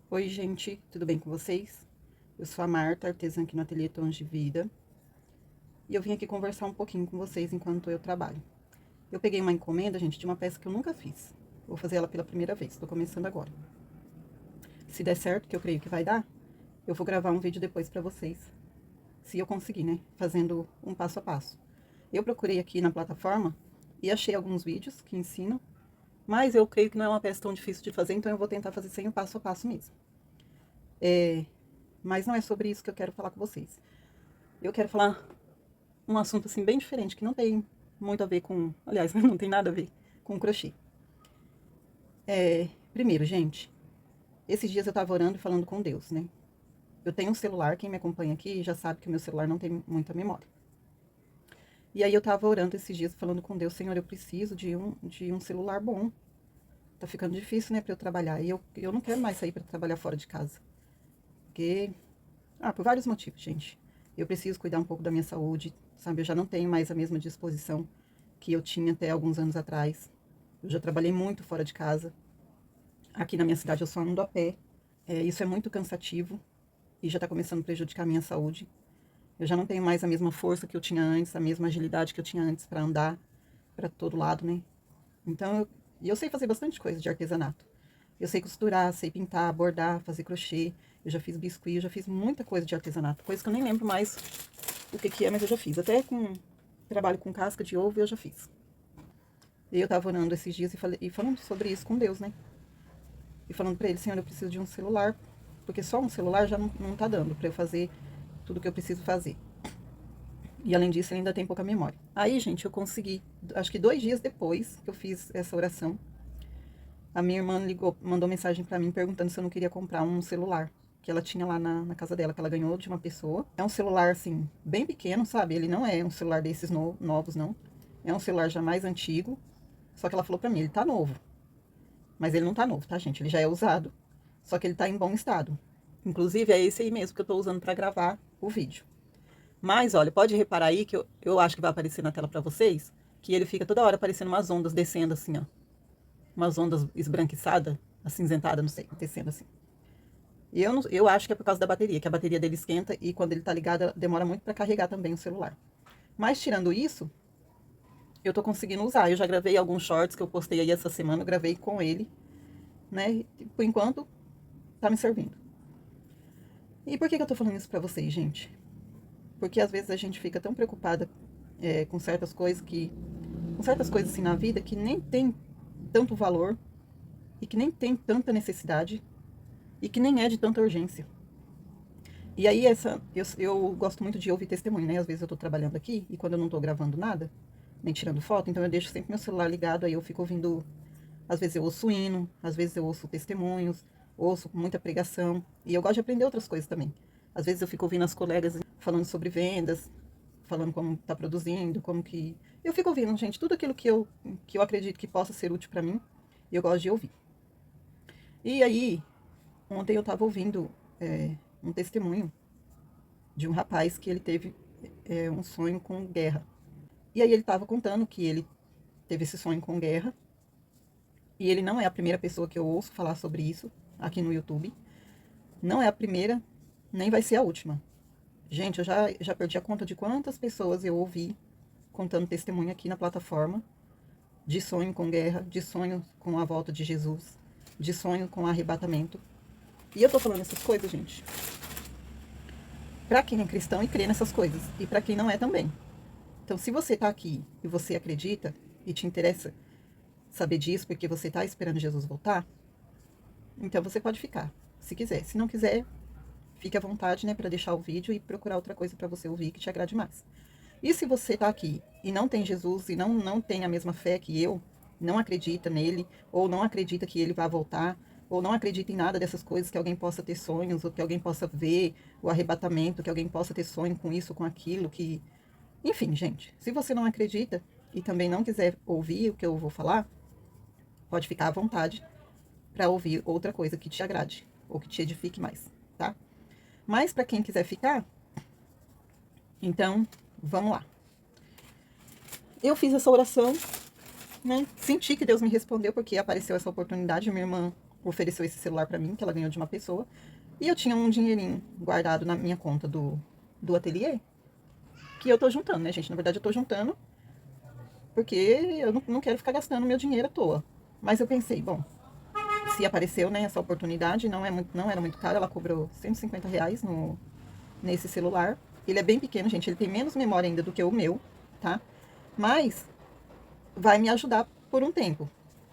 Oi, gente, tudo bem com vocês? Eu sou a Marta, artesã aqui no Ateliê Tons de Vida, e eu vim aqui conversar um pouquinho com vocês enquanto eu trabalho. Eu peguei uma encomenda, gente, de uma peça que eu nunca fiz. Vou fazer ela pela primeira vez, tô começando agora. Se der certo, que eu creio que vai dar, eu vou gravar um vídeo depois pra vocês, se eu conseguir, né, fazendo um passo a passo. Eu procurei aqui na plataforma e achei alguns vídeos que ensinam, mas eu creio que não é uma peça tão difícil de fazer, então eu vou tentar fazer sem o passo a passo mesmo. Mas não é sobre isso que eu quero falar com vocês. Eu quero falar um assunto assim bem diferente, que não tem muito a ver com, aliás, não tem nada a ver com crochê. Primeiro, gente, esses dias eu tava orando e falando com Deus, né? Eu tenho um celular, quem me acompanha aqui já sabe que o meu celular não tem muita memória. E aí eu tava orando esses dias falando com Deus, Senhor, eu preciso de um celular bom. Tá ficando difícil, né, pra eu trabalhar. E eu não quero mais sair pra trabalhar fora de casa. Porque, por vários motivos, gente. Eu preciso cuidar um pouco da minha saúde, sabe? Eu já não tenho mais a mesma disposição que eu tinha até alguns anos atrás. Eu já trabalhei muito fora de casa. Aqui na minha cidade eu só ando a pé. Isso é muito cansativo e já tá começando a prejudicar a minha saúde. Eu já não tenho mais a mesma força que eu tinha antes, a mesma agilidade que eu tinha antes para andar para todo lado, né? Então, eu sei fazer bastante coisa de artesanato. Eu sei costurar, sei pintar, bordar, fazer crochê. Eu já fiz biscuit, eu já fiz muita coisa de artesanato. Coisa que eu nem lembro mais o que é, mas eu já fiz. Até com trabalho com casca de ovo eu já fiz. E eu tava orando esses dias e falando sobre isso com Deus, né? E falando pra ele, Senhor, eu preciso de um celular, porque só um celular já não tá dando pra eu fazer tudo que eu preciso fazer. E além disso, ele ainda tem pouca memória. Aí, gente, eu consegui, acho que 2 dias depois que eu fiz essa oração, a minha irmã ligou, mandou mensagem pra mim perguntando se eu não queria comprar um celular que ela tinha lá na casa dela, que ela ganhou de uma pessoa. É um celular, assim, bem pequeno, sabe? Ele não é um celular desses novos, não. É um celular já mais antigo. Só que ela falou pra mim, ele tá novo. Mas ele não tá novo, tá, gente? Ele já é usado. Só que ele tá em bom estado. Inclusive, é esse aí mesmo que eu tô usando pra gravar o vídeo. Mas, olha, pode reparar aí que eu acho que vai aparecer na tela pra vocês, que ele fica toda hora aparecendo umas ondas descendo assim, ó. Umas ondas esbranquiçadas, acinzentadas, não sei, descendo assim. E eu acho que é por causa da bateria, que a bateria dele esquenta e quando ele tá ligado, demora muito pra carregar também o celular. Mas, tirando isso, eu tô conseguindo usar. Eu já gravei alguns shorts que eu postei aí essa semana, eu gravei com ele, né? E, por enquanto, tá me servindo. E por que eu tô falando isso pra vocês, gente? Porque às vezes a gente fica tão preocupada com certas coisas com certas coisas assim na vida que nem tem tanto valor e que nem tem tanta necessidade e que nem é de tanta urgência. E aí eu gosto muito de ouvir testemunho, né? Às vezes eu tô trabalhando aqui e quando eu não tô gravando nada, nem tirando foto, então eu deixo sempre meu celular ligado, aí eu fico ouvindo, às vezes eu ouço hino, às vezes eu ouço testemunhos, ouço muita pregação, e eu gosto de aprender outras coisas também. Às vezes eu fico ouvindo as colegas falando sobre vendas, falando como tá produzindo, como que... Eu fico ouvindo, gente, tudo aquilo que eu acredito que possa ser útil para mim, eu gosto de ouvir. E aí, ontem eu tava ouvindo um testemunho de um rapaz que ele teve um sonho com guerra. E aí ele tava contando que ele teve esse sonho com guerra, e ele não é a primeira pessoa que eu ouço falar sobre isso aqui no YouTube. Não é a primeira, nem vai ser a última. Gente, eu já perdi a conta de quantas pessoas eu ouvi contando testemunho aqui na plataforma de sonho com guerra, de sonho com a volta de Jesus, de sonho com arrebatamento. E eu tô falando essas coisas, gente, pra quem é cristão e crê nessas coisas, e pra quem não é também. Então, se você tá aqui e você acredita e te interessa saber disso porque você tá esperando Jesus voltar, então você pode ficar, se quiser. Se não quiser, fique à vontade, né, para deixar o vídeo e procurar outra coisa para você ouvir que te agrade mais. E se você tá aqui e não tem Jesus e não tem a mesma fé que eu, não acredita nele, ou não acredita que ele vai voltar, ou não acredita em nada dessas coisas, que alguém possa ter sonhos, ou que alguém possa ver o arrebatamento, que alguém possa ter sonho com isso, com aquilo, que... Enfim, gente, se você não acredita e também não quiser ouvir o que eu vou falar, pode ficar à vontade para ouvir outra coisa que te agrade, ou que te edifique mais, tá? Mas para quem quiser ficar, então, vamos lá. Eu fiz essa oração, né? Senti que Deus me respondeu porque apareceu essa oportunidade. Minha irmã ofereceu esse celular pra mim, que ela ganhou de uma pessoa. E eu tinha um dinheirinho guardado na minha conta do ateliê, que eu tô juntando, né, gente? Na verdade, eu tô juntando porque eu não quero ficar gastando meu dinheiro à toa. Mas eu pensei, bom, se apareceu, né, essa oportunidade, não era muito caro, ela cobrou R$ 150 nesse celular. Ele é bem pequeno, gente, ele tem menos memória ainda do que o meu, tá? Mas vai me ajudar por um tempo,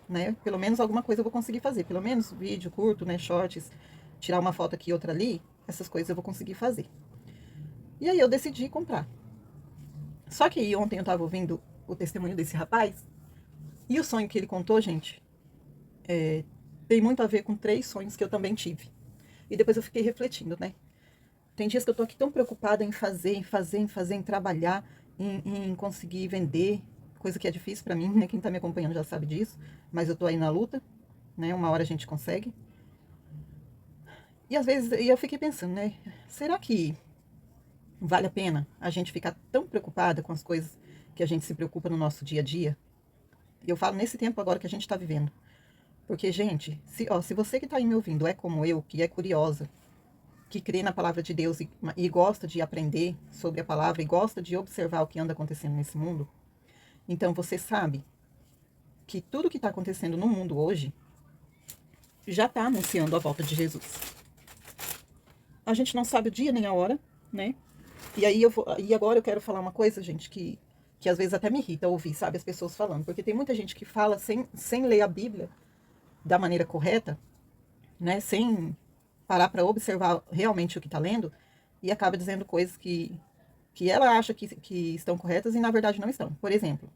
né? Pelo menos alguma coisa eu vou conseguir fazer, pelo menos vídeo curto, né, shorts, tirar uma foto aqui, outra ali, essas coisas eu vou conseguir fazer. E aí eu decidi comprar. Só que aí ontem eu tava ouvindo o testemunho desse rapaz, e o sonho que ele contou, gente, tem muito a ver com 3 sonhos que eu também tive. E depois eu fiquei refletindo, né? Tem dias que eu tô aqui tão preocupada em fazer, em trabalhar, em conseguir vender, coisa que é difícil pra mim, né? Quem tá me acompanhando já sabe disso, mas eu tô aí na luta, né? Uma hora a gente consegue. E às vezes eu fiquei pensando, né? Será que vale a pena a gente ficar tão preocupada com as coisas que a gente se preocupa no nosso dia a dia? E eu falo nesse tempo agora que a gente tá vivendo. Porque, gente, se você que tá aí me ouvindo é como eu, que é curiosa, que crê na palavra de Deus e gosta de aprender sobre a palavra e gosta de observar o que anda acontecendo nesse mundo, então você sabe que tudo que está acontecendo no mundo hoje já está anunciando a volta de Jesus. A gente não sabe o dia nem a hora, né? E agora eu quero falar uma coisa, gente, que às vezes até me irrita ouvir, sabe, as pessoas falando, porque tem muita gente que fala sem ler a Bíblia da maneira correta, né? Sem parar para observar realmente o que está lendo e acaba dizendo coisas que ela acha que estão corretas e na verdade não estão. Por exemplo,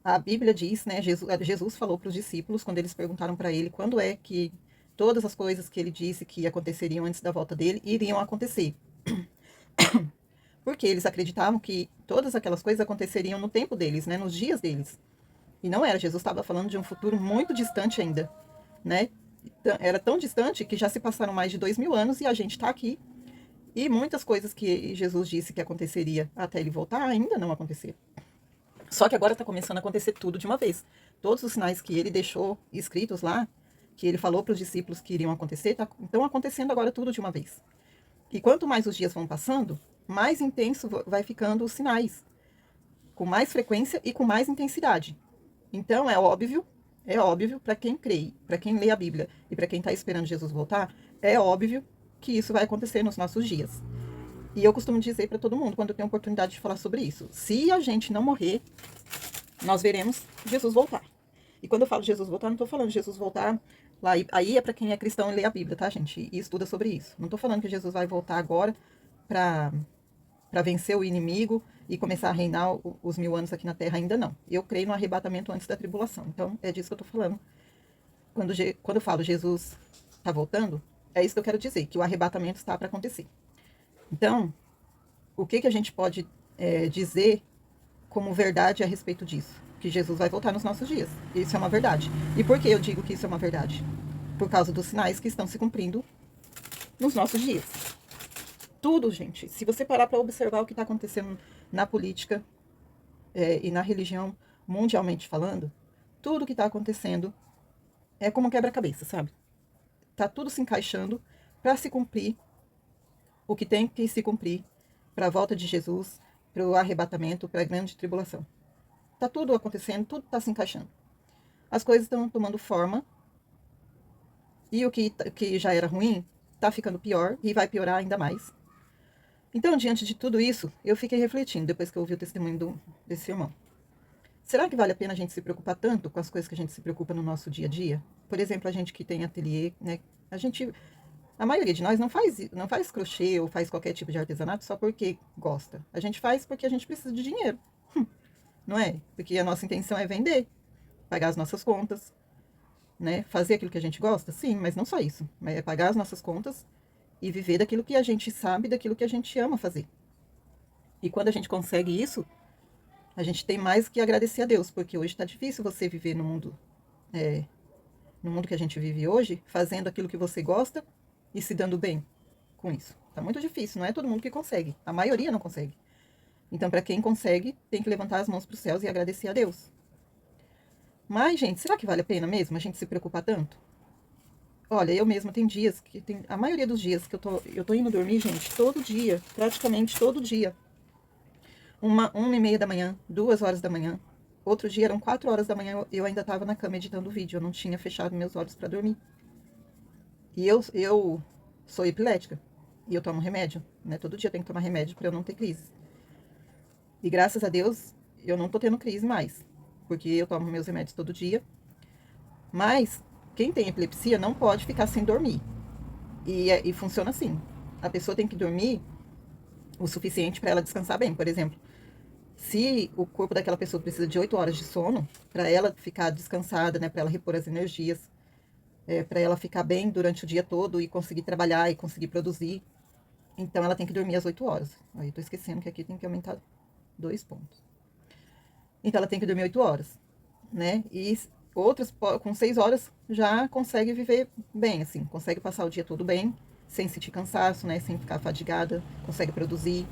a Bíblia diz, né, Jesus falou para os discípulos, quando eles perguntaram para ele quando é que todas as coisas que ele disse que aconteceriam antes da volta dele iriam acontecer. Porque eles acreditavam que todas aquelas coisas aconteceriam no tempo deles, né, nos dias deles. E não era, Jesus estava falando de um futuro muito distante ainda, né? Era tão distante que já se passaram mais de 2000 anos e a gente está aqui. E muitas coisas que Jesus disse que aconteceria até ele voltar ainda não aconteceram. Só que agora está começando a acontecer tudo de uma vez. Todos os sinais que ele deixou escritos lá, que ele falou para os discípulos que iriam acontecer, estão acontecendo agora tudo de uma vez. E quanto mais os dias vão passando, mais intenso vai ficando os sinais, com mais frequência e com mais intensidade. Então é óbvio para quem crê, para quem lê a Bíblia e para quem está esperando Jesus voltar, é óbvio que isso vai acontecer nos nossos dias. E eu costumo dizer para todo mundo, quando eu tenho oportunidade de falar sobre isso, se a gente não morrer, nós veremos Jesus voltar. E quando eu falo Jesus voltar, não estou falando Jesus voltar lá, aí é para quem é cristão e lê a Bíblia, tá, gente? E estuda sobre isso. Não estou falando que Jesus vai voltar agora para vencer o inimigo e começar a reinar os 1000 anos aqui na Terra, ainda não. Eu creio no arrebatamento antes da tribulação. Então, é disso que eu estou falando. Quando eu falo Jesus está voltando, é isso que eu quero dizer, que o arrebatamento está para acontecer. Então, o que a gente pode dizer como verdade a respeito disso? Que Jesus vai voltar nos nossos dias. Isso é uma verdade. E por que eu digo que isso é uma verdade? Por causa dos sinais que estão se cumprindo nos nossos dias. Tudo, gente. Se você parar para observar o que está acontecendo na política e na religião, mundialmente falando, tudo que está acontecendo é como um quebra-cabeça, sabe? Tá tudo se encaixando para se cumprir o que tem que se cumprir para a volta de Jesus, para o arrebatamento, para a grande tribulação. Tá tudo acontecendo, tudo está se encaixando. As coisas estão tomando forma e o que já era ruim está ficando pior e vai piorar ainda mais. Então, diante de tudo isso, eu fiquei refletindo depois que eu ouvi o testemunho desse irmão. Será que vale a pena a gente se preocupar tanto com as coisas que a gente se preocupa no nosso dia a dia? Por exemplo, a gente que tem ateliê, né? A maioria de nós não faz crochê ou faz qualquer tipo de artesanato só porque gosta. A gente faz porque a gente precisa de dinheiro, não é? Porque a nossa intenção é vender, pagar as nossas contas, né? Fazer aquilo que a gente gosta, sim, mas não só isso. Mas é pagar as nossas contas e viver daquilo que a gente sabe, daquilo que a gente ama fazer. E quando a gente consegue isso, a gente tem mais que agradecer a Deus, porque hoje está difícil você viver no mundo que a gente vive hoje, fazendo aquilo que você gosta e se dando bem com isso. Tá muito difícil, não é todo mundo que consegue. A maioria não consegue. Então, para quem consegue, tem que levantar as mãos para os céus e agradecer a Deus. Mas, gente, será que vale a pena mesmo a gente se preocupar tanto? Olha, eu mesma tem dias que tem. A maioria dos dias que eu tô indo dormir, gente, todo dia, praticamente todo dia. 1h30 da manhã, 2 horas da manhã. Outro dia eram 4 horas da manhã, eu ainda tava na cama editando o vídeo, eu não tinha fechado meus olhos pra dormir. E eu sou epilética. E eu tomo remédio, né? Todo dia eu tenho que tomar remédio pra eu não ter crise. E graças a Deus, eu não tô tendo crise mais. Porque eu tomo meus remédios todo dia. Mas, quem tem epilepsia não pode ficar sem dormir. E funciona assim. A pessoa tem que dormir o suficiente para ela descansar bem. Por exemplo, se o corpo daquela pessoa precisa de 8 horas de sono, para ela ficar descansada, né? Para ela repor as energias, para ela ficar bem durante o dia todo e conseguir trabalhar e conseguir produzir. Então, ela tem que dormir às 8 horas. Aí, eu tô esquecendo que aqui tem que aumentar 2 pontos. Então, ela tem que dormir 8 horas, né? E outras, com 6 horas, já consegue viver bem, assim. Consegue passar o dia todo bem, sem sentir cansaço, né? Sem ficar fadigada, consegue produzir.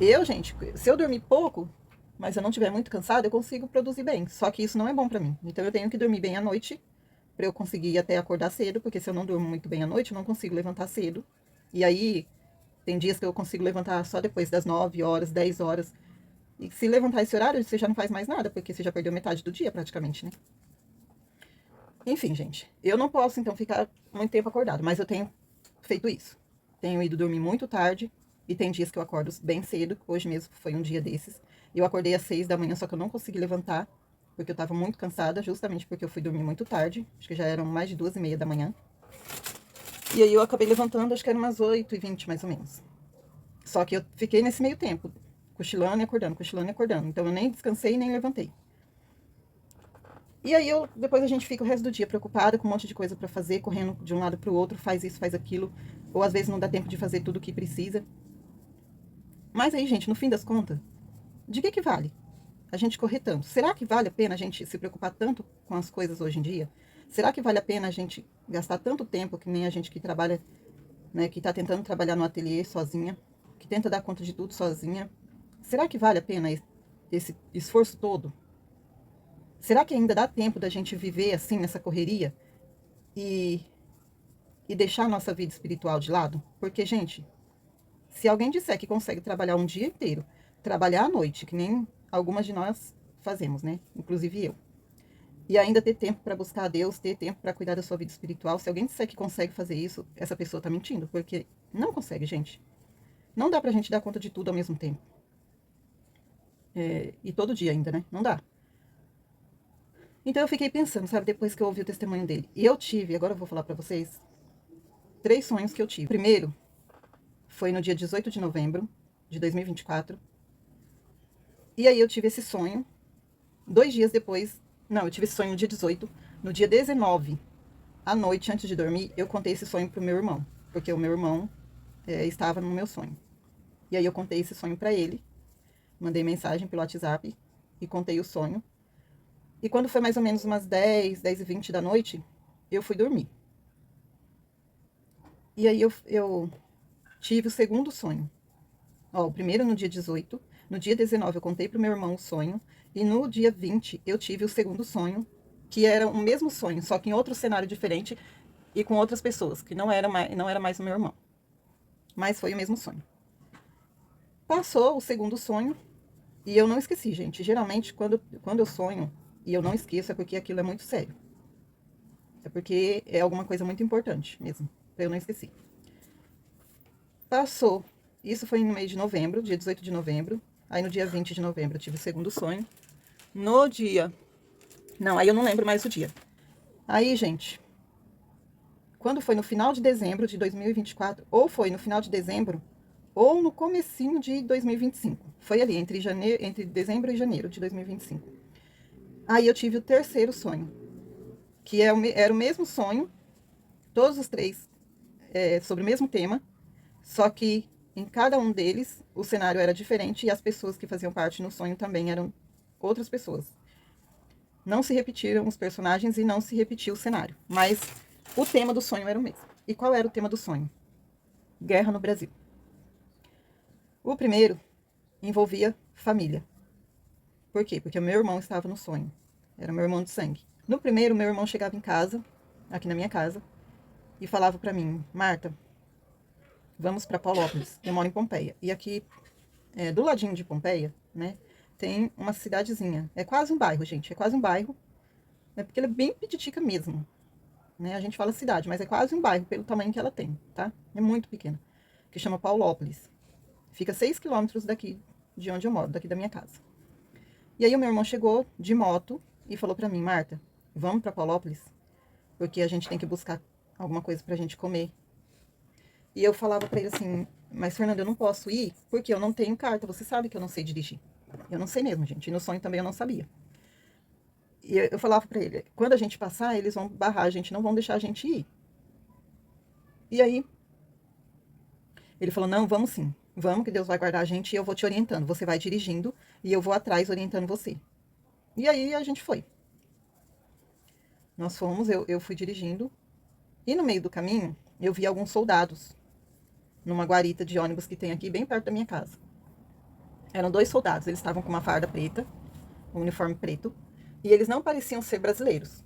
Eu, gente, se eu dormir pouco, mas eu não estiver muito cansada, eu consigo produzir bem. Só que isso não é bom pra mim. Então, eu tenho que dormir bem à noite, pra eu conseguir até acordar cedo, porque se eu não durmo muito bem à noite, eu não consigo levantar cedo. E aí, tem dias que eu consigo levantar só depois das 9 horas, 10 horas. E se levantar esse horário, você já não faz mais nada, porque você já perdeu metade do dia praticamente, né? Enfim, gente, eu não posso então ficar muito tempo acordado, mas eu tenho feito isso. Tenho ido dormir muito tarde e tem dias que eu acordo bem cedo. Hoje mesmo foi um dia desses. Eu acordei às 6 da manhã, só que eu não consegui levantar, porque eu tava muito cansada, justamente porque eu fui dormir muito tarde. Acho que já eram mais de 2h30 da manhã. E aí eu acabei levantando, acho que era umas 8h20 mais ou menos. Só que eu fiquei nesse meio tempo, cochilando e acordando, cochilando e acordando. Então eu nem descansei nem levantei. E aí depois a gente fica o resto do dia preocupada com um monte de coisa pra fazer, correndo de um lado pro outro, faz isso, faz aquilo, ou às vezes não dá tempo de fazer tudo o que precisa. Mas aí, gente, no fim das contas, de que vale a gente correr tanto? Será que vale a pena a gente se preocupar tanto com as coisas hoje em dia? Será que vale a pena a gente gastar tanto tempo que nem a gente que trabalha, né, que tá tentando trabalhar no ateliê sozinha, que tenta dar conta de tudo sozinha? Será que vale a pena esse esforço todo? Será que ainda dá tempo da gente viver assim nessa correria e, e deixar a nossa vida espiritual de lado? Porque, gente, se alguém disser que consegue trabalhar um dia inteiro, trabalhar à noite, que nem algumas de nós fazemos, né? Inclusive eu. E ainda ter tempo para buscar a Deus, ter tempo para cuidar da sua vida espiritual, se alguém disser que consegue fazer isso, essa pessoa tá mentindo, porque não consegue, gente. Não dá pra gente dar conta de tudo ao mesmo tempo. E todo dia ainda, né? Não dá. Então eu fiquei pensando, sabe, depois que eu ouvi o testemunho dele. E eu tive, agora eu vou falar pra vocês, 3 sonhos que eu tive. O primeiro foi no dia 18 de novembro de 2024. E aí eu tive esse sonho, 2 dias depois. Não, eu tive esse sonho no dia 18. No dia 19, à noite, antes de dormir, eu contei esse sonho pro meu irmão. Porque o meu irmão estava no meu sonho. E aí eu contei esse sonho pra ele. Mandei mensagem pelo WhatsApp e contei o sonho. E quando foi mais ou menos umas 10h20 da noite, eu fui dormir. E aí eu tive o segundo sonho. Ó, o primeiro no dia 18, no dia 19 eu contei pro meu irmão o sonho, e no dia 20 eu tive o segundo sonho, que era o mesmo sonho, só que em outro cenário diferente e com outras pessoas, que não era mais o meu irmão. Mas foi o mesmo sonho. Passou o segundo sonho e eu não esqueci, gente. Geralmente, quando eu sonho e eu não esqueço, é porque aquilo é muito sério. É porque é alguma coisa muito importante mesmo, pra eu não esquecer. Passou. Isso foi no mês de novembro, dia 18 de novembro. Aí no dia 20 de novembro eu tive o segundo sonho. No dia... Não, aí eu não lembro mais o dia. Aí, gente, quando foi no final de dezembro de 2024, ou foi no final de dezembro, ou no comecinho de 2025. Foi ali, entre dezembro e janeiro de 2025. Aí eu tive o terceiro sonho, que era o mesmo sonho, todos os três sobre o mesmo tema, só que em cada um deles o cenário era diferente e as pessoas que faziam parte no sonho também eram outras pessoas. Não se repetiram os personagens e não se repetiu o cenário, mas o tema do sonho era o mesmo. E qual era o tema do sonho? Guerra no Brasil. O primeiro envolvia família. Por quê? Porque o meu irmão estava no sonho. Era meu irmão de sangue. No primeiro, meu irmão chegava em casa aqui na minha casa, e falava pra mim, Marta, vamos pra Paulópolis. Eu moro em Pompeia. E aqui, do ladinho de Pompeia, né, tem uma cidadezinha. É quase um bairro, gente. É quase um bairro, né, porque ele é bem pititica mesmo. Né? A gente fala cidade, mas é quase um bairro pelo tamanho que ela tem, tá? É muito pequena. Que chama Paulópolis. Fica 6 quilômetros daqui de onde eu moro, daqui da minha casa. E aí o meu irmão chegou de moto e falou pra mim, Marta, vamos pra Paulópolis? Porque a gente tem que buscar alguma coisa pra gente comer. E eu falava pra ele assim, mas Fernanda, eu não posso ir porque eu não tenho carta. Você sabe que eu não sei dirigir. Eu não sei mesmo, gente. E no sonho também eu não sabia. E eu falava pra ele, quando a gente passar, eles vão barrar a gente, não vão deixar a gente ir. E aí, ele falou, não, vamos sim. Vamos que Deus vai guardar a gente e eu vou te orientando. Você vai dirigindo e eu vou atrás orientando você. E aí a gente foi. Nós fomos, eu fui dirigindo. E no meio do caminho, eu vi alguns soldados numa guarita de ônibus que tem aqui bem perto da minha casa. Eram 2 soldados, eles estavam com uma farda preta, um uniforme preto, e eles não pareciam ser brasileiros.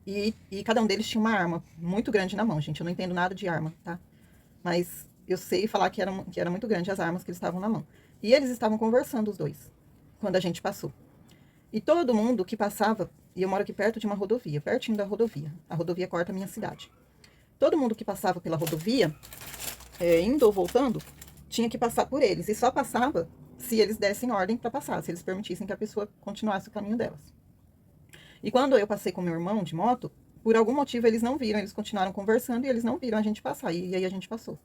E cada um deles tinha uma arma muito grande na mão, gente. Eu não entendo nada de arma, tá? Mas eu sei falar que era muito grande as armas que eles estavam na mão. E eles estavam conversando, os dois, quando a gente passou. E todo mundo que passava, e eu moro aqui perto de uma rodovia, pertinho da rodovia. A rodovia corta a minha cidade. Todo mundo que passava pela rodovia, indo ou voltando, tinha que passar por eles. E só passava se eles dessem ordem para passar, se eles permitissem que a pessoa continuasse o caminho delas. E quando eu passei com meu irmão de moto, por algum motivo eles não viram, eles continuaram conversando e eles não viram a gente passar. E aí a gente passou.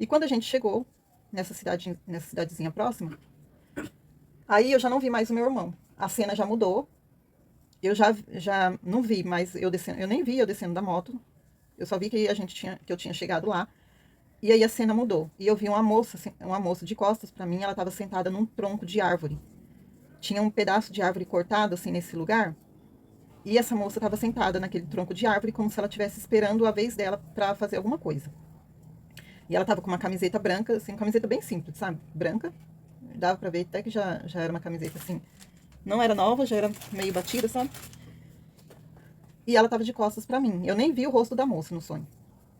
E quando a gente chegou nessa cidadezinha próxima, aí eu já não vi mais o meu irmão. A cena já mudou. Eu já não vi mais eu descendo, eu nem vi eu descendo da moto. Eu só vi que que eu tinha chegado lá. E aí a cena mudou. E eu vi uma moça de costas para mim, ela estava sentada num tronco de árvore. Tinha um pedaço de árvore cortado assim nesse lugar. E essa moça estava sentada naquele tronco de árvore como se ela estivesse esperando a vez dela para fazer alguma coisa. E ela estava com uma camiseta branca, assim, uma camiseta bem simples, sabe? Branca. Dava para ver até que já era uma camiseta assim. Não era nova, já era meio batida, sabe? E ela estava de costas para mim. Eu nem vi o rosto da moça no sonho.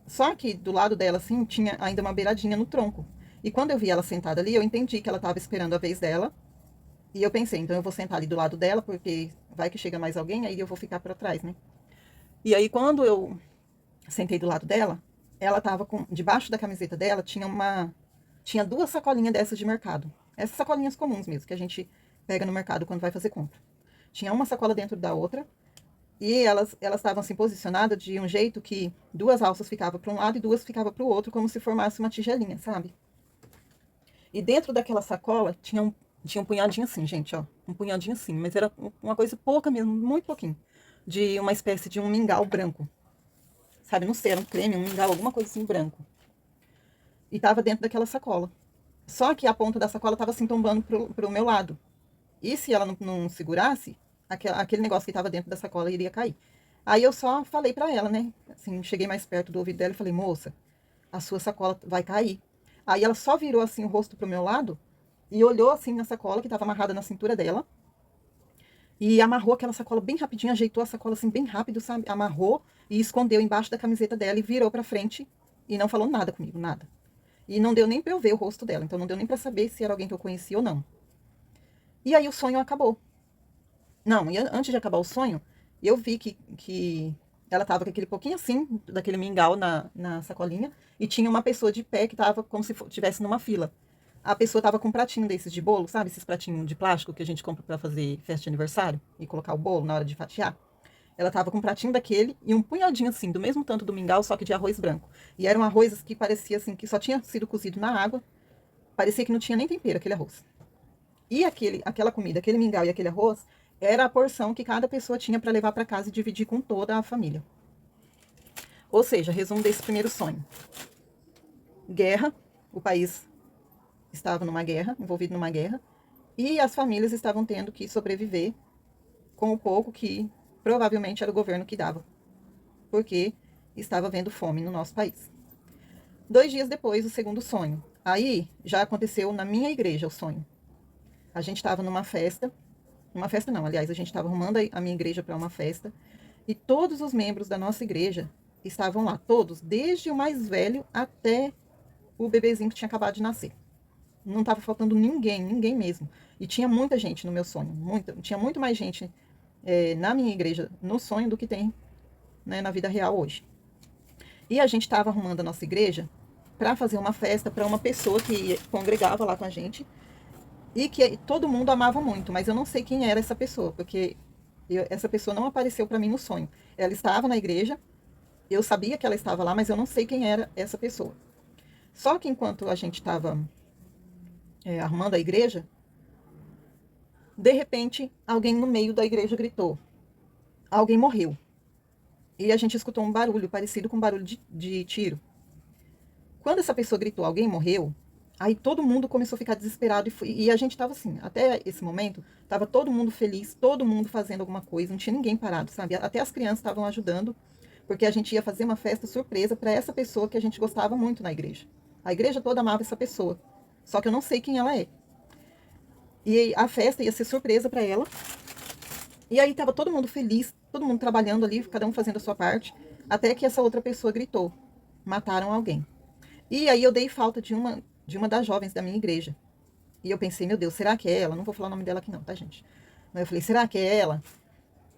Só que do lado dela, assim, tinha ainda uma beiradinha no tronco. E quando eu vi ela sentada ali, eu entendi que ela estava esperando a vez dela. E eu pensei, então eu vou sentar ali do lado dela, porque vai que chega mais alguém, aí eu vou ficar para trás, né? E aí, quando eu sentei do lado dela, ela tava com, debaixo da camiseta dela, tinha 2 sacolinhas dessas de mercado. Essas sacolinhas comuns mesmo, que a gente pega no mercado quando vai fazer compra. Tinha uma sacola dentro da outra, e elas estavam assim posicionadas de um jeito que 2 alças ficavam para um lado e 2 ficavam para o outro, como se formasse uma tigelinha, sabe? E dentro daquela sacola tinha um punhadinho assim, gente, ó. Um punhadinho assim, mas era uma coisa pouca mesmo, muito pouquinho. De uma espécie de um mingau branco. Sabe, não sei, era um creme, um mingau, alguma coisa assim branco. E tava dentro daquela sacola. Só que a ponta da sacola tava assim tombando pro meu lado. E se ela não segurasse, aquele negócio que tava dentro da sacola iria cair. Aí eu só falei pra ela, né? Assim, cheguei mais perto do ouvido dela e falei, moça, a sua sacola vai cair. Aí ela só virou assim o rosto pro meu lado e olhou assim na sacola que estava amarrada na cintura dela. E amarrou aquela sacola bem rapidinho, ajeitou a sacola assim bem rápido, sabe? Amarrou e escondeu embaixo da camiseta dela e virou pra frente e não falou nada comigo, nada. E não deu nem pra eu ver o rosto dela, então não deu nem pra saber se era alguém que eu conhecia ou não. E aí o sonho acabou. Não, e antes de acabar o sonho, eu vi que ela tava com aquele pouquinho assim, daquele mingau na sacolinha, e tinha uma pessoa de pé que tava como se estivesse numa fila. A pessoa tava com um pratinho desses de bolo, sabe? Esses pratinhos de plástico que a gente compra pra fazer festa de aniversário e colocar o bolo na hora de fatiar. Ela tava com um pratinho daquele e um punhadinho assim, do mesmo tanto do mingau, só que de arroz branco. E era um arroz que parecia assim, que só tinha sido cozido na água. Parecia que não tinha nem tempero aquele arroz. E aquela comida, aquele mingau e aquele arroz, era a porção que cada pessoa tinha para levar para casa e dividir com toda a família. Ou seja, resumo desse primeiro sonho. Guerra, o país estava numa guerra, envolvido numa guerra, e as famílias estavam tendo que sobreviver com o pouco que provavelmente era o governo que dava, porque estava havendo fome no nosso país. 2 dias depois, o segundo sonho. Aí já aconteceu na minha igreja o sonho. A gente estava numa festa não, aliás, a gente estava arrumando a minha igreja para uma festa, E todos os membros da nossa igreja estavam lá, todos, desde o mais velho até o bebezinho que tinha acabado de nascer. Não estava faltando ninguém, ninguém mesmo. E tinha muita gente no meu sonho, tinha muito mais gente na minha igreja no sonho do que tem, né, na vida real hoje. E a gente estava arrumando a nossa igreja para fazer uma festa para uma pessoa que congregava lá com a gente e que todo mundo amava muito, mas eu não sei quem era essa pessoa, porque essa pessoa não apareceu para mim no sonho. Ela estava na igreja, eu sabia que ela estava lá, mas eu não sei quem era essa pessoa. Só que enquanto a gente estava arrumando a igreja, de repente, alguém no meio da igreja gritou: alguém morreu. E a gente escutou um barulho parecido com um barulho de tiro. Quando essa pessoa gritou, alguém morreu, aí todo mundo começou a ficar desesperado. E a gente estava assim, até esse momento, estava todo mundo feliz, todo mundo fazendo alguma coisa, não tinha ninguém parado, sabe? Até as crianças estavam ajudando, porque a gente ia fazer uma festa surpresa para essa pessoa que a gente gostava muito na igreja. A igreja toda amava essa pessoa, só que eu não sei quem ela é. E a festa ia ser surpresa para ela. E aí estava todo mundo feliz, todo mundo trabalhando ali, cada um fazendo a sua parte, até que essa outra pessoa gritou: mataram alguém. E aí eu dei falta de uma das jovens da minha igreja. E eu pensei, meu Deus, será que é ela? Não vou falar o nome dela aqui não, tá, gente? Mas eu falei, será que é ela?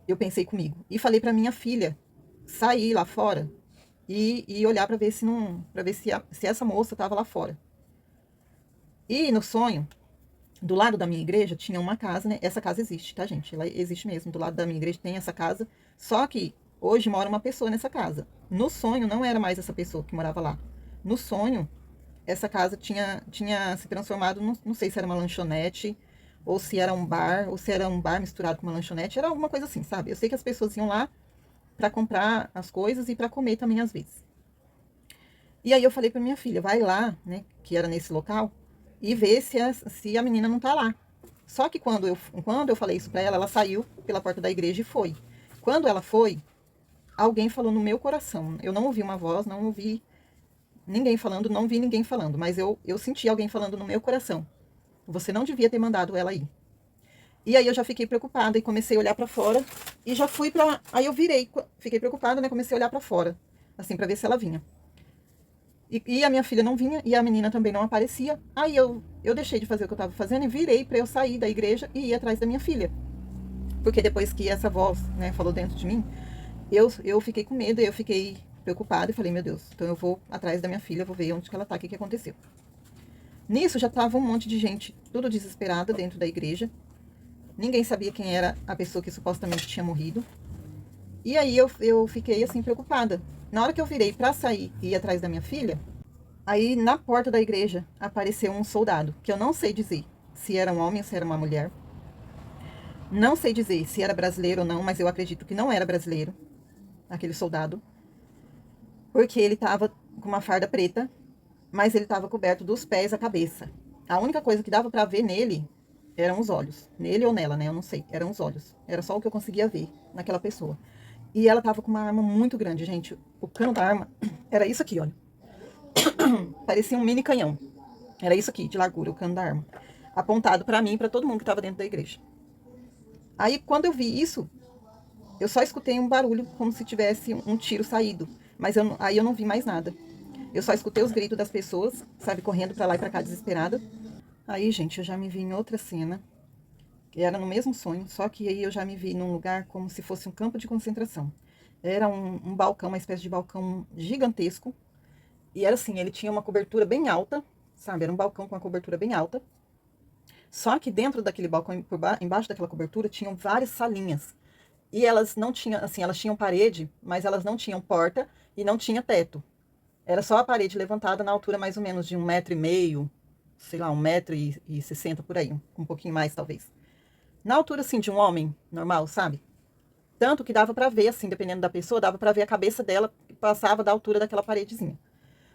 Eu pensei comigo. E falei pra minha filha sair lá fora e olhar pra ver se essa moça tava lá fora. E no sonho, do lado da minha igreja, tinha uma casa, né? Essa casa existe, tá, gente? Ela existe mesmo. Do lado da minha igreja tem essa casa. Só que hoje mora uma pessoa nessa casa. No sonho, não era mais essa pessoa que morava lá. No sonho, essa casa tinha se transformado, não sei se era uma lanchonete, ou se era um bar, ou se era um bar misturado com uma lanchonete. Era alguma coisa assim, sabe? Eu sei que as pessoas iam lá para comprar as coisas e para comer também às vezes. E aí eu falei para minha filha, vai lá, né, que era nesse local, e vê se a menina não tá lá. Só que quando eu falei isso para ela, ela saiu pela porta da igreja e foi. Quando ela foi, alguém falou no meu coração. Eu não ouvi uma voz, não ouvi ninguém falando, não vi ninguém falando, mas eu senti alguém falando no meu coração: você não devia ter mandado ela ir. E aí eu já fiquei preocupada e comecei a olhar para fora e já fui para, aí eu virei, fiquei preocupada, né, comecei a olhar para fora, assim, para ver se ela vinha. E a minha filha não vinha e a menina também não aparecia. Aí eu deixei de fazer o que eu estava fazendo e virei para eu sair da igreja e ir atrás da minha filha. Porque depois que essa voz, né, falou dentro de mim, eu fiquei com medo, eu fiquei preocupada e falei, meu Deus, então eu vou atrás da minha filha, vou ver onde que ela tá, o que que aconteceu. Nisso já tava um monte de gente, tudo desesperada dentro da igreja. Ninguém sabia quem era a pessoa que supostamente tinha morrido. E aí eu fiquei assim preocupada. Na hora que eu virei pra sair e ir atrás da minha filha, aí na porta da igreja apareceu um soldado, que eu não sei dizer se era um homem ou se era uma mulher. Não sei dizer se era brasileiro ou não, mas eu acredito que não era brasileiro, aquele soldado. Porque ele tava com uma farda preta, mas ele tava coberto dos pés à cabeça. A única coisa que dava pra ver nele eram os olhos. Nele ou nela, né? Eu não sei. Eram os olhos. Era só o que eu conseguia ver naquela pessoa. E ela tava com uma arma muito grande, gente. O cano da arma era isso aqui, olha. Parecia um mini canhão. Era isso aqui, de largura, o cano da arma. Apontado pra mim e pra todo mundo que tava dentro da igreja. Aí, quando eu vi isso, eu só escutei um barulho, como se tivesse um tiro saído. Mas aí eu não vi mais nada. Eu só escutei os gritos das pessoas, sabe, correndo pra lá e pra cá, desesperada. Aí, gente, eu já me vi em outra cena, que era no mesmo sonho, só que aí eu já me vi num lugar como se fosse um campo de concentração. Era um balcão, uma espécie de balcão gigantesco. E era assim, ele tinha uma cobertura bem alta, sabe? Era um balcão com uma cobertura bem alta. Só que dentro daquele balcão, embaixo daquela cobertura, tinham várias salinhas. E elas não tinham, assim, elas tinham parede, mas elas não tinham porta e não tinha teto. Era só a parede levantada na altura mais ou menos de 1,5 m, sei lá, 1,60 m por aí, um pouquinho mais talvez. Na altura, assim, de um homem normal, sabe? Tanto que dava pra ver, assim, dependendo da pessoa, dava pra ver a cabeça dela que passava da altura daquela paredezinha.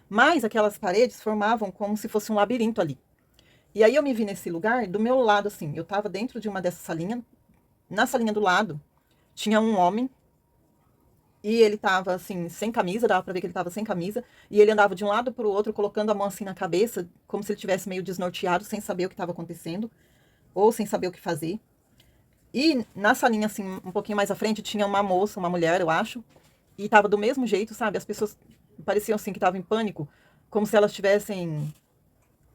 Mas aquelas paredes formavam como se fosse um labirinto ali. E aí eu me vi nesse lugar, do meu lado, assim, eu tava dentro de uma dessas salinhas. Na salinha do lado, tinha um homem. E ele tava, assim, sem camisa, dava pra ver que ele tava sem camisa. E ele andava de um lado pro outro, colocando a mão, assim, na cabeça, como se ele tivesse meio desnorteado, sem saber o que estava acontecendo. Ou sem saber o que fazer. E na salinha, assim, um pouquinho mais à frente, tinha uma moça, uma mulher, eu acho, e tava do mesmo jeito, sabe? As pessoas pareciam, assim, que estavam em pânico, como se elas tivessem...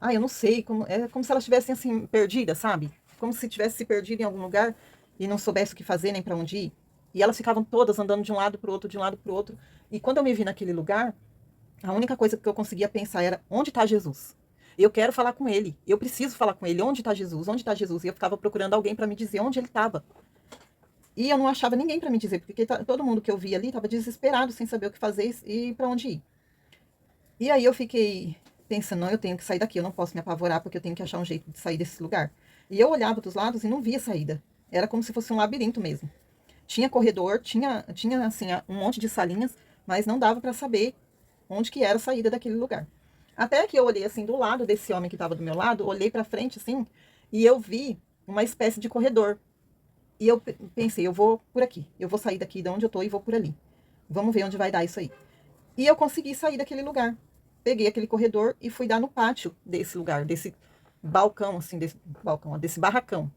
Ah, eu não sei, é como se elas estivessem, assim, perdidas, sabe? Como se tivesse se perdido em algum lugar e não soubesse o que fazer, nem para onde ir. E elas ficavam todas andando de um lado para o outro, de um lado para o outro. E quando eu me vi naquele lugar, a única coisa que eu conseguia pensar era: onde está Jesus? Eu quero falar com ele. Eu preciso falar com ele. Onde está Jesus? Onde está Jesus? E eu ficava procurando alguém para me dizer onde ele estava. E eu não achava ninguém para me dizer, porque todo mundo que eu via ali estava desesperado, sem saber o que fazer e para onde ir. E aí eu fiquei pensando: não, eu tenho que sair daqui, eu não posso me apavorar, porque eu tenho que achar um jeito de sair desse lugar. E eu olhava dos lados e não via saída. Era como se fosse um labirinto mesmo. Tinha corredor, tinha assim, um monte de salinhas, mas não dava para saber onde que era a saída daquele lugar. Até que eu olhei assim do lado desse homem que estava do meu lado, olhei para frente assim, e eu vi uma espécie de corredor. E eu pensei: eu vou por aqui, eu vou sair daqui de onde eu tô e vou por ali. Vamos ver onde vai dar isso aí. E eu consegui sair daquele lugar. Peguei aquele corredor e fui dar no pátio desse lugar, desse balcão, assim, desse balcão, desse barracão.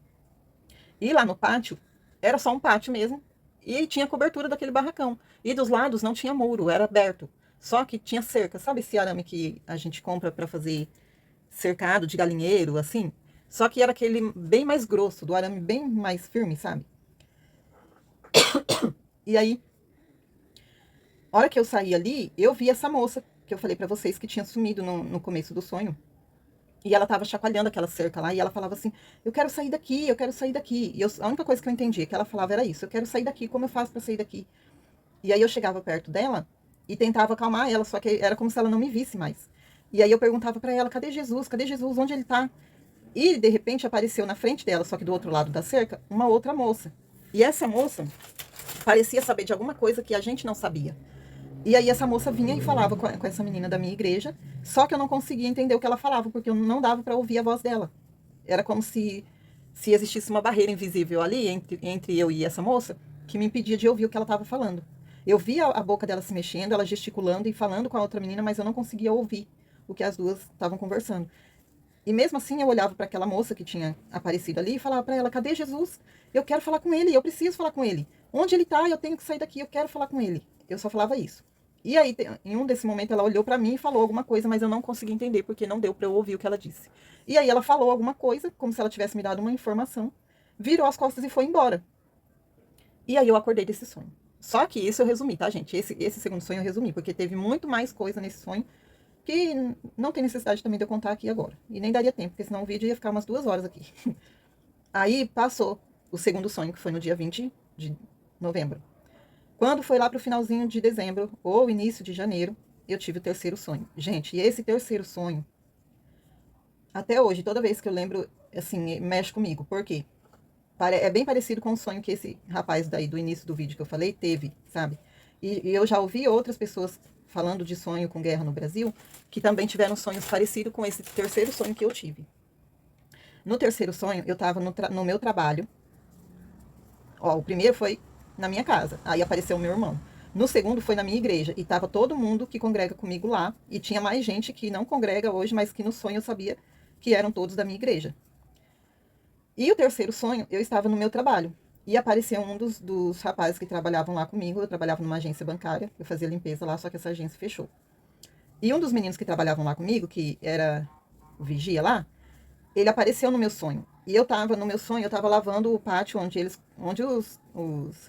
E lá no pátio, era só um pátio mesmo, e tinha cobertura daquele barracão. E dos lados não tinha muro, era aberto. Só que tinha cerca, sabe esse arame que a gente compra para fazer cercado de galinheiro, assim? Só que era aquele bem mais grosso, do arame bem mais firme, sabe? E aí, a hora que eu saí ali, eu vi essa moça que eu falei para vocês que tinha sumido no começo do sonho. E ela tava chacoalhando aquela cerca lá, e ela falava assim: eu quero sair daqui, eu quero sair daqui. E a única coisa que eu entendia que ela falava era isso: eu quero sair daqui, como eu faço para sair daqui? E aí eu chegava perto dela e tentava acalmar ela, só que era como se ela não me visse mais. E aí eu perguntava para ela: cadê Jesus? Cadê Jesus? Onde ele tá? E de repente apareceu na frente dela, só que do outro lado da cerca, uma outra moça. E essa moça parecia saber de alguma coisa que a gente não sabia. E aí essa moça vinha e falava com essa menina da minha igreja, só que eu não conseguia entender o que ela falava, porque eu não dava para ouvir a voz dela. Era como se existisse uma barreira invisível ali entre eu e essa moça, que me impedia de ouvir o que ela estava falando. Eu via a boca dela se mexendo, ela gesticulando e falando com a outra menina, mas eu não conseguia ouvir o que as duas estavam conversando. E mesmo assim eu olhava para aquela moça que tinha aparecido ali e falava para ela: cadê Jesus? Eu quero falar com ele, eu preciso falar com ele. Onde ele tá? Eu tenho que sair daqui, eu quero falar com ele. Eu só falava isso. E aí, em um desse momento, ela olhou para mim e falou alguma coisa, mas eu não consegui entender, porque não deu para eu ouvir o que ela disse. E aí ela falou alguma coisa, como se ela tivesse me dado uma informação, virou as costas e foi embora. E aí eu acordei desse sonho. Só que isso eu resumi, tá, gente? Esse segundo sonho eu resumi, porque teve muito mais coisa nesse sonho que não tem necessidade também de eu contar aqui agora. E nem daria tempo, porque senão o vídeo ia ficar umas 2 horas aqui. Aí passou o segundo sonho, que foi no dia 20 de novembro. Quando foi lá pro finalzinho de dezembro, ou início de janeiro, eu tive o terceiro sonho. Gente, e esse terceiro sonho, até hoje, toda vez que eu lembro, assim, mexe comigo. Por quê? É bem parecido com o sonho que esse rapaz daí do início do vídeo que eu falei teve, sabe? E eu já ouvi outras pessoas falando de sonho com guerra no Brasil, que também tiveram sonhos parecidos com esse terceiro sonho que eu tive. No terceiro sonho, eu estava no meu trabalho. Ó, o primeiro foi na minha casa, aí apareceu o meu irmão. No segundo foi na minha igreja, e estava todo mundo que congrega comigo lá, e tinha mais gente que não congrega hoje, mas que no sonho eu sabia que eram todos da minha igreja. E o terceiro sonho, eu estava no meu trabalho. E apareceu um dos rapazes que trabalhavam lá comigo. Eu trabalhava numa agência bancária, eu fazia limpeza lá, só que essa agência fechou. E um dos meninos que trabalhavam lá comigo, que era o vigia lá, ele apareceu no meu sonho. E eu tava, no meu sonho, eu tava lavando o pátio onde os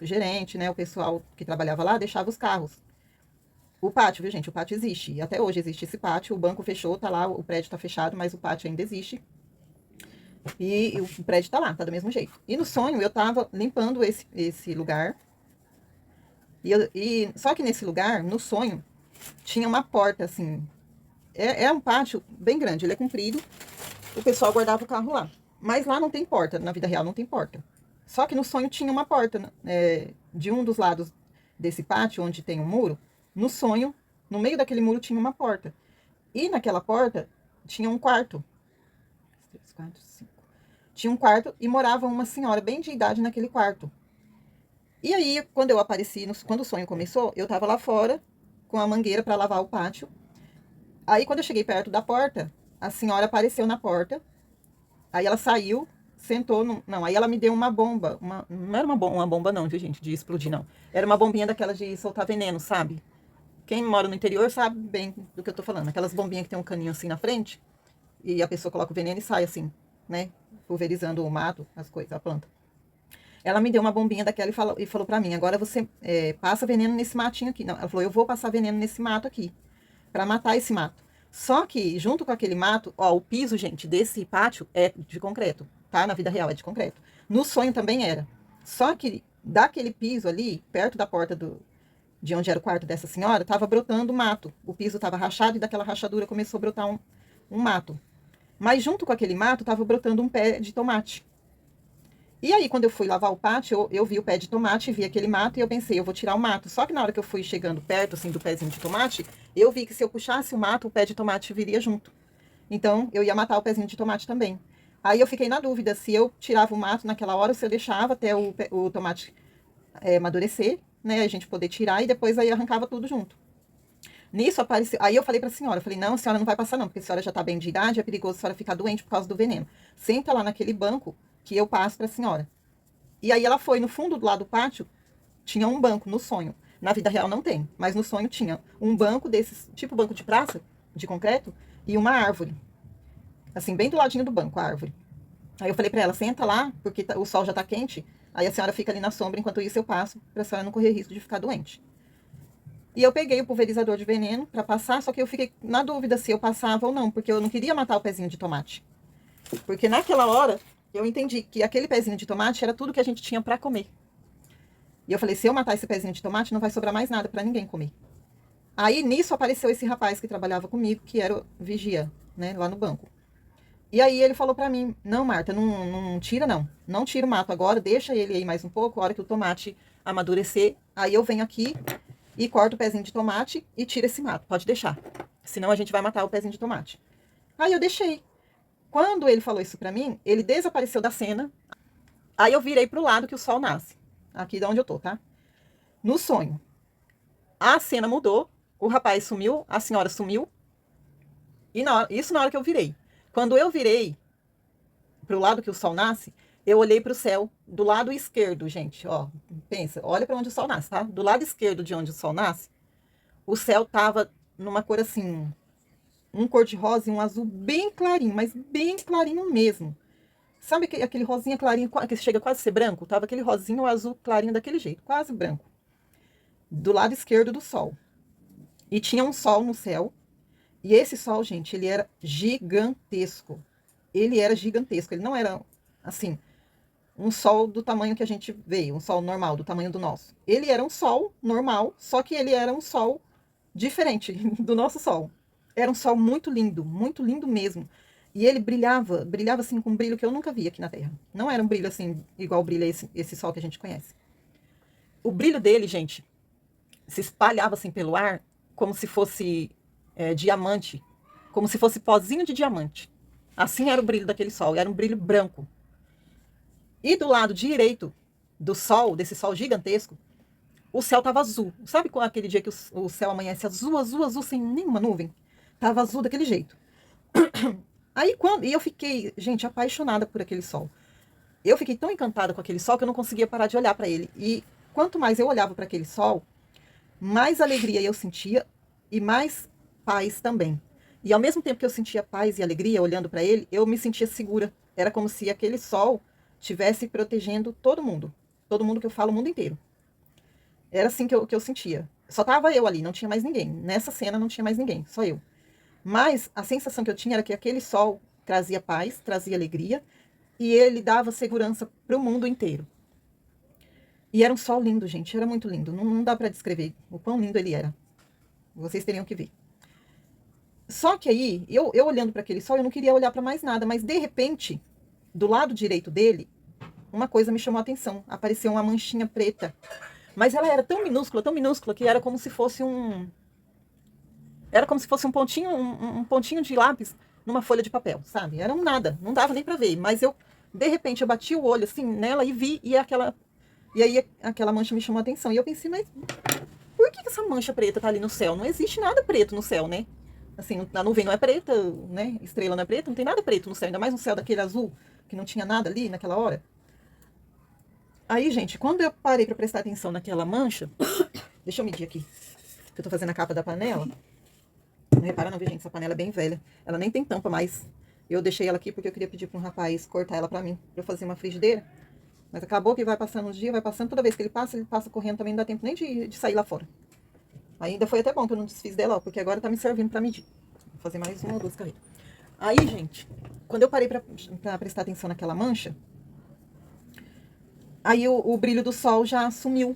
gerentes, né, o pessoal que trabalhava lá, deixava os carros. O pátio, viu, gente? O pátio existe. E até hoje existe esse pátio. O banco fechou, tá lá, o prédio tá fechado, mas o pátio ainda existe. E o prédio tá lá, tá do mesmo jeito. E no sonho eu tava limpando esse lugar. Só que nesse lugar, no sonho, tinha uma porta, assim. É um pátio bem grande, ele é comprido. O pessoal guardava o carro lá. Mas lá não tem porta, na vida real não tem porta. Só que no sonho tinha uma porta, de um dos lados desse pátio, onde tem um muro. No sonho, no meio daquele muro tinha uma porta. E naquela porta tinha um quarto. 3, 4, 5. Tinha um quarto e morava uma senhora bem de idade naquele quarto. E aí, quando eu apareci, quando o sonho começou, eu tava lá fora com a mangueira para lavar o pátio. Aí, quando eu cheguei perto da porta, a senhora apareceu na porta. Aí ela saiu sentou no... Não, aí ela me deu uma bomba. Não era uma bomba não, viu, gente? De explodir, não. Era uma bombinha daquelas de soltar veneno, sabe? Quem mora no interior sabe bem do que eu tô falando. Aquelas bombinhas que tem um caninho assim na frente. E a pessoa coloca o veneno e sai assim, né? Pulverizando o mato, as coisas, a planta. Ela me deu uma bombinha daquela e falou pra mim, agora você passa veneno nesse matinho aqui. Não, ela falou, eu vou passar veneno nesse mato aqui, pra matar esse mato. Só que, junto com aquele mato, ó, o piso, gente, desse pátio é de concreto, tá? Na vida real é de concreto. No sonho também era. Só que, daquele piso ali, perto da porta de onde era o quarto dessa senhora, tava brotando mato. O piso tava rachado e daquela rachadura começou a brotar um mato. Mas junto com aquele mato tava brotando um pé de tomate. E aí, quando eu fui lavar o pátio, eu vi o pé de tomate, vi aquele mato e eu pensei, eu vou tirar o mato. Só que na hora que eu fui chegando perto, assim, do pezinho de tomate, eu vi que se eu puxasse o mato, o pé de tomate viria junto. Então, eu ia matar o pezinho de tomate também. Aí eu fiquei na dúvida se eu tirava o mato naquela hora ou se eu deixava até o tomate amadurecer, né, a gente poder tirar e depois aí arrancava tudo junto. Nisso apareceu. Aí eu falei pra senhora, eu falei, não, a senhora não vai passar não, porque a senhora já tá bem de idade, é perigoso a senhora ficar doente por causa do veneno. Senta lá naquele banco que eu passo pra senhora. E aí ela foi no fundo do lado do pátio, tinha um banco no sonho. Na vida real não tem, mas no sonho tinha um banco desses, tipo banco de praça, de concreto, e uma árvore. Assim, bem do ladinho do banco, a árvore. Aí eu falei pra ela, senta lá, porque o sol já tá quente, aí a senhora fica ali na sombra, enquanto isso eu passo, pra senhora não correr risco de ficar doente. E eu peguei o pulverizador de veneno para passar, só que eu fiquei na dúvida se eu passava ou não, porque eu não queria matar o pezinho de tomate. Porque naquela hora eu entendi que aquele pezinho de tomate era tudo que a gente tinha para comer. E eu falei, se eu matar esse pezinho de tomate, não vai sobrar mais nada para ninguém comer. Aí nisso apareceu esse rapaz que trabalhava comigo, que era o vigia, né, lá no banco. E aí ele falou para mim, não, Marta, não tira não. Não tira o mato agora, deixa ele aí mais um pouco, a hora que o tomate amadurecer, aí eu venho aqui e corta o pezinho de tomate e tira esse mato. Pode deixar. Senão a gente vai matar o pezinho de tomate. Aí eu deixei. Quando ele falou isso pra mim, ele desapareceu da cena. Aí eu virei pro lado que o sol nasce. Aqui de onde eu tô, tá? No sonho. A cena mudou. O rapaz sumiu. A senhora sumiu. E isso na hora que eu virei. Quando eu virei pro lado que o sol nasce, eu olhei pro céu do lado esquerdo, gente. Ó, pensa, olha para onde o sol nasce, tá? Do lado esquerdo de onde o sol nasce, o céu tava numa cor assim, um cor de rosa e um azul bem clarinho, mas bem clarinho mesmo. Sabe aquele rosinha clarinho que chega quase a ser branco? Tava aquele rosinho azul clarinho daquele jeito, quase branco. Do lado esquerdo do sol. E tinha um sol no céu. E esse sol, gente, ele era gigantesco. Ele era gigantesco. Ele não era, assim, um sol do tamanho que a gente vê, um sol normal, do tamanho do nosso. Ele era um sol normal, só que ele era um sol diferente do nosso sol. Era um sol muito lindo mesmo. E ele brilhava, brilhava assim com um brilho que eu nunca vi aqui na Terra. Não era um brilho assim, igual brilha esse sol que a gente conhece. O brilho dele, gente, se espalhava assim pelo ar, como se fosse diamante, como se fosse pozinho de diamante. Assim era o brilho daquele sol, era um brilho branco. E do lado direito do sol, desse sol gigantesco, o céu tava azul. Sabe com aquele dia que o céu amanhece azul, azul, azul, sem nenhuma nuvem? Tava azul daquele jeito. Aí e eu fiquei, gente, apaixonada por aquele sol. Eu fiquei tão encantada com aquele sol que eu não conseguia parar de olhar para ele. E quanto mais eu olhava para aquele sol, mais alegria eu sentia e mais paz também. E ao mesmo tempo que eu sentia paz e alegria olhando para ele, eu me sentia segura. Era como se aquele sol estivesse protegendo todo mundo. Todo mundo que eu falo, o mundo inteiro. Era assim que eu sentia. Só tava eu ali, não tinha mais ninguém. Nessa cena não tinha mais ninguém, só eu. Mas a sensação que eu tinha era que aquele sol trazia paz, trazia alegria, e ele dava segurança para o mundo inteiro. E era um sol lindo, gente, era muito lindo. Não dá para descrever o quão lindo ele era. Vocês teriam que ver. Só que aí, eu olhando para aquele sol, eu não queria olhar para mais nada, mas de repente, do lado direito dele, uma coisa me chamou a atenção. Apareceu uma manchinha preta. Mas ela era tão minúscula, que era como se fosse um pontinho, um pontinho de lápis numa folha de papel, sabe? Era um nada, não dava nem pra ver. Mas de repente, eu bati o olho assim nela e vi, e aí aquela mancha me chamou a atenção. E eu pensei, mas por que essa mancha preta tá ali no céu? Não existe nada preto no céu, né? Assim, a nuvem não é preta, né? Estrela não é preta, não tem nada preto no céu, ainda mais um céu daquele azul que não tinha nada ali naquela hora. Aí, gente, quando eu parei pra prestar atenção naquela mancha, deixa eu medir aqui, que eu tô fazendo a capa da panela. Não repara não, viu, gente, essa panela é bem velha. Ela nem tem tampa mais. Eu deixei ela aqui porque eu queria pedir pra um rapaz cortar ela pra mim, pra eu fazer uma frigideira. Mas acabou que vai passando os dias, vai passando, toda vez que ele passa correndo também, não dá tempo nem de sair lá fora. Ainda foi até bom que eu não desfiz dela, ó, porque agora tá me servindo pra medir. Vou fazer mais uma ou duas carreiras. Aí, gente, quando eu parei pra prestar atenção naquela mancha, aí o brilho do sol já sumiu.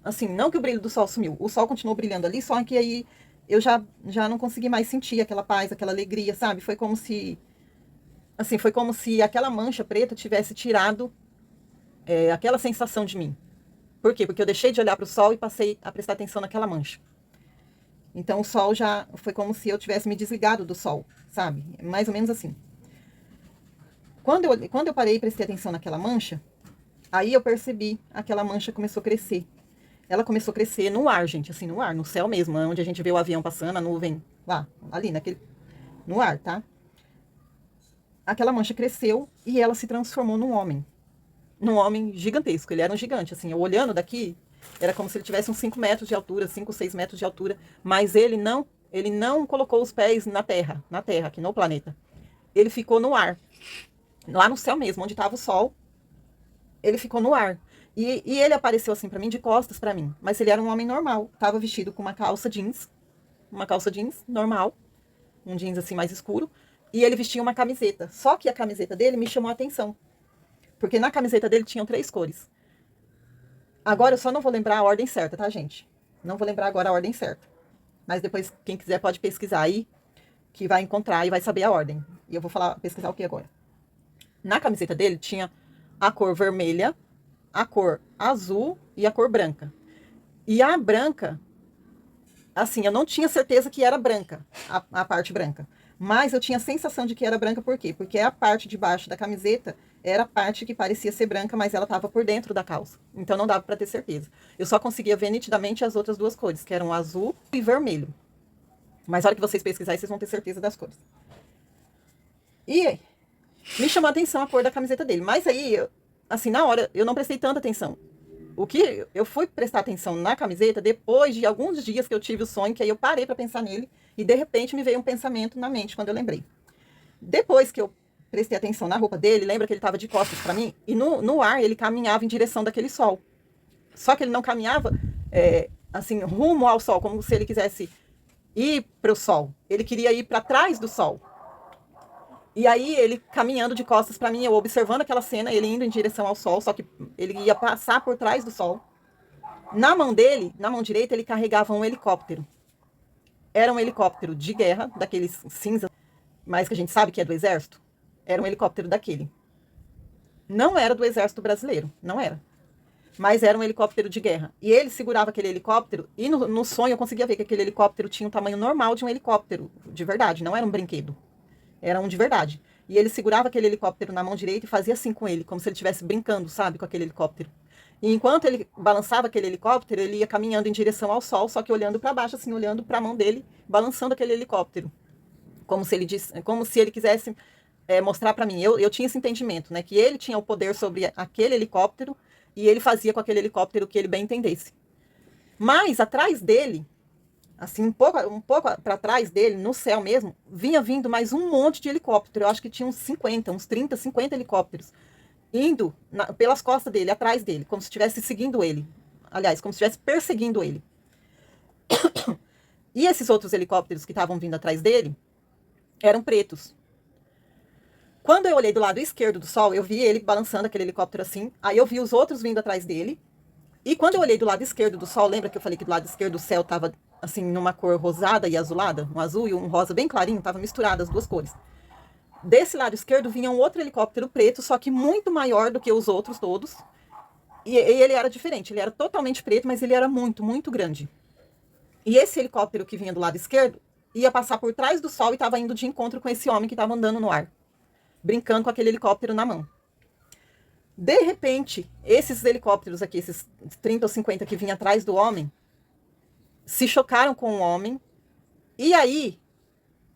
Assim, não que o brilho do sol sumiu, o sol continuou brilhando ali, só que aí eu já não consegui mais sentir aquela paz, aquela alegria, sabe? Foi como se, assim, foi como se aquela mancha preta tivesse tirado aquela sensação de mim. Por quê? Porque eu deixei de olhar para o sol e passei a prestar atenção naquela mancha. Então o sol já foi como se eu tivesse me desligado do sol, sabe? Mais ou menos assim. Quando eu parei e prestei atenção naquela mancha, aí eu percebi aquela mancha começou a crescer. Ela começou a crescer no ar, gente, assim, no ar, no céu mesmo, onde a gente vê o avião passando, a nuvem lá, ali, no ar, tá? Aquela mancha cresceu e ela se transformou num homem gigantesco. Ele era um gigante, assim, eu olhando daqui, era como se ele tivesse uns 5 metros de altura, 5, 6 metros de altura, mas ele não colocou os pés na terra, aqui no planeta. Ele ficou no ar, lá no céu mesmo, onde estava o sol, ele ficou no ar. E ele apareceu assim pra mim, de costas pra mim, mas ele era um homem normal, tava vestido com uma calça jeans normal, um jeans assim mais escuro, e ele vestia uma camiseta, só que a camiseta dele me chamou a atenção. Porque na camiseta dele tinham 3 cores. Agora eu só não vou lembrar a ordem certa, tá, gente? Não vou lembrar agora a ordem certa. Mas depois, quem quiser pode pesquisar aí, que vai encontrar e vai saber a ordem. E eu vou pesquisar o que agora? Na camiseta dele tinha a cor vermelha, a cor azul e a cor branca. E a branca, assim, eu não tinha certeza que era branca, a parte branca. Mas eu tinha a sensação de que era branca, por quê? Porque a parte de baixo da camiseta era a parte que parecia ser branca, mas ela estava por dentro da calça. Então não dava para ter certeza. Eu só conseguia ver nitidamente as outras 2 cores, que eram azul e vermelho. Mas a hora que vocês pesquisarem, vocês vão ter certeza das cores. E me chamou a atenção a cor da camiseta dele. Mas aí, assim, na hora, eu não prestei tanta atenção. O que eu fui prestar atenção na camiseta depois de alguns dias que eu tive o sonho, que aí eu parei para pensar nele e de repente me veio um pensamento na mente quando eu lembrei. Depois que eu prestei atenção na roupa dele, lembra que ele estava de costas para mim? E no ar ele caminhava em direção daquele sol. Só que ele não caminhava assim, rumo ao sol, como se ele quisesse ir para o sol. Ele queria ir para trás do sol. E aí ele caminhando de costas para mim, eu observando aquela cena, ele indo em direção ao sol, só que ele ia passar por trás do sol. Na mão dele, na mão direita, ele carregava um helicóptero. Era um helicóptero de guerra, daqueles cinza, mas que a gente sabe que é do exército. Era um helicóptero daquele. Não era do exército brasileiro, não era. Mas era um helicóptero de guerra. E ele segurava aquele helicóptero, e no sonho eu conseguia ver que aquele helicóptero tinha o tamanho normal de um helicóptero, de verdade, não era um brinquedo. Era um de verdade. E ele segurava aquele helicóptero na mão direita e fazia assim com ele, como se ele estivesse brincando, sabe, com aquele helicóptero. E enquanto ele balançava aquele helicóptero, ele ia caminhando em direção ao sol, só que olhando para baixo, assim, olhando para a mão dele, balançando aquele helicóptero. Como se ele quisesse mostrar para mim. Eu tinha esse entendimento, né, que ele tinha o poder sobre aquele helicóptero e ele fazia com aquele helicóptero o que ele bem entendesse. Mas atrás dele, assim, um pouco para trás dele, no céu mesmo, vinha vindo mais um monte de helicóptero. Eu acho que tinha uns 50, uns 30, 50 helicópteros indo pelas costas dele, atrás dele, como se estivesse seguindo ele. Aliás, como se estivesse perseguindo ele. E esses outros helicópteros que estavam vindo atrás dele eram pretos. Quando eu olhei do lado esquerdo do sol, eu vi ele balançando aquele helicóptero assim. Aí eu vi os outros vindo atrás dele. E quando eu olhei do lado esquerdo do sol, lembra que eu falei que do lado esquerdo o céu estava assim, numa cor rosada e azulada? Um azul e um rosa bem clarinho, estava misturado as 2 cores. Desse lado esquerdo vinha um outro helicóptero preto, só que muito maior do que os outros todos. E ele era diferente, ele era totalmente preto, mas ele era muito, muito grande. E esse helicóptero que vinha do lado esquerdo ia passar por trás do sol e estava indo de encontro com esse homem que estava andando no ar, brincando com aquele helicóptero na mão. De repente, esses helicópteros aqui, esses 30 ou 50 que vinham atrás do homem, se chocaram com o homem. E aí,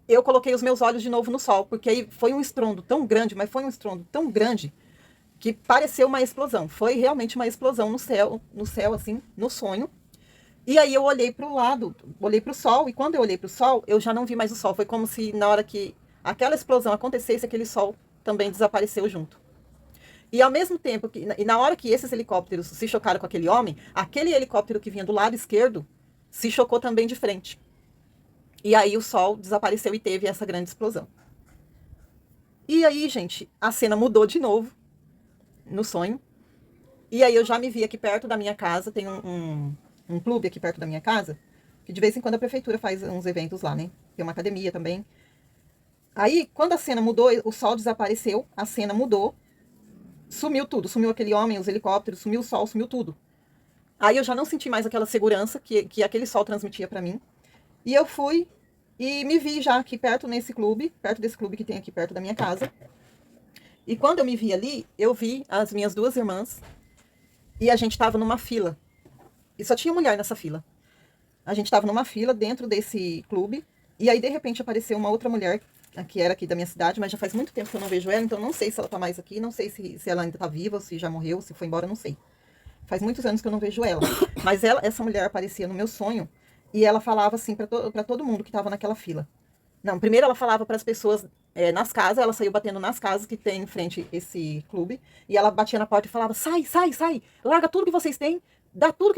eu coloquei os meus olhos de novo no sol, porque aí foi um estrondo tão grande, mas foi um estrondo tão grande, que pareceu uma explosão. Foi realmente uma explosão no céu, assim, no sonho. E aí eu olhei para o lado, olhei para o sol, e quando eu olhei para o sol, eu já não vi mais o sol. Foi como se na hora que aquela explosão acontecesse, aquele sol também desapareceu junto. E ao mesmo tempo, e na hora que esses helicópteros se chocaram com aquele homem, aquele helicóptero que vinha do lado esquerdo se chocou também de frente. E aí o sol desapareceu e teve essa grande explosão. E aí, gente, a cena mudou de novo no sonho. E aí eu já me vi aqui perto da minha casa, tem um clube aqui perto da minha casa, que de vez em quando a prefeitura faz uns eventos lá, né? Tem uma academia também. Aí, quando a cena mudou, o sol desapareceu, a cena mudou, sumiu tudo. Sumiu aquele homem, os helicópteros, sumiu o sol, sumiu tudo. Aí eu já não senti mais aquela segurança que aquele sol transmitia pra mim. E eu fui e me vi já aqui perto nesse clube, perto desse clube que tem aqui perto da minha casa. E quando eu me vi ali, eu vi as minhas duas irmãs e a gente estava numa fila. E só tinha mulher nessa fila. A gente estava numa fila dentro desse clube. E aí, de repente, apareceu uma outra mulher, que era aqui da minha cidade, mas já faz muito tempo que eu não vejo ela, então não sei se ela tá mais aqui, não sei se ela ainda tá viva, ou se já morreu, se foi embora, não sei. Faz muitos anos que eu não vejo ela. Mas essa mulher aparecia no meu sonho e ela falava assim pra todo mundo que estava naquela fila. Não, primeiro ela falava para as pessoas nas casas, ela saiu batendo nas casas que tem em frente esse clube, e ela batia na porta e falava: sai, sai, sai, larga tudo que vocês têm, dá tudo que